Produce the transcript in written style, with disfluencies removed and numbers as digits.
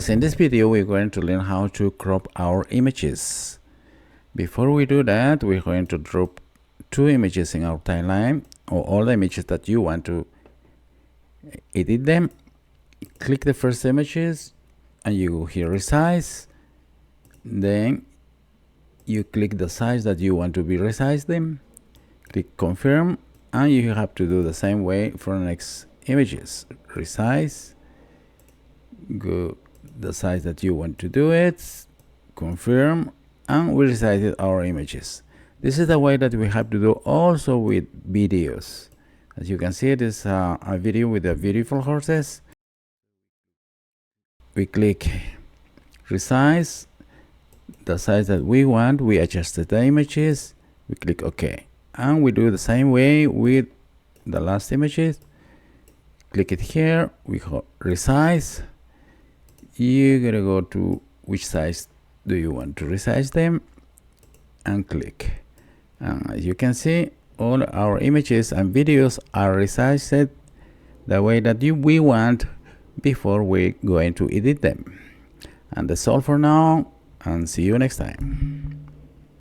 In this video, we're going to learn how to crop our images. Before we do that, we're going to drop two images in our timeline, or all the images that you want to edit them. Click the first images and you go here resize. Then you click the size that you want to be resized them. Click confirm, and you have to do the same way for the next images. Resize, go the size that you want to do it, confirm, and we resized our images. This is the way that we have to do also with videos. As you can see, it is a video with the beautiful horses. We click resize, the size that we want, we adjusted the images, we click OK, and we do the same way with the last images. Click it here, we resize. You're gonna go to which size do you want to resize them and click. As you can see, all our images and videos are resized the way that we want before we're going to edit them. And that's all for now, and see you next time.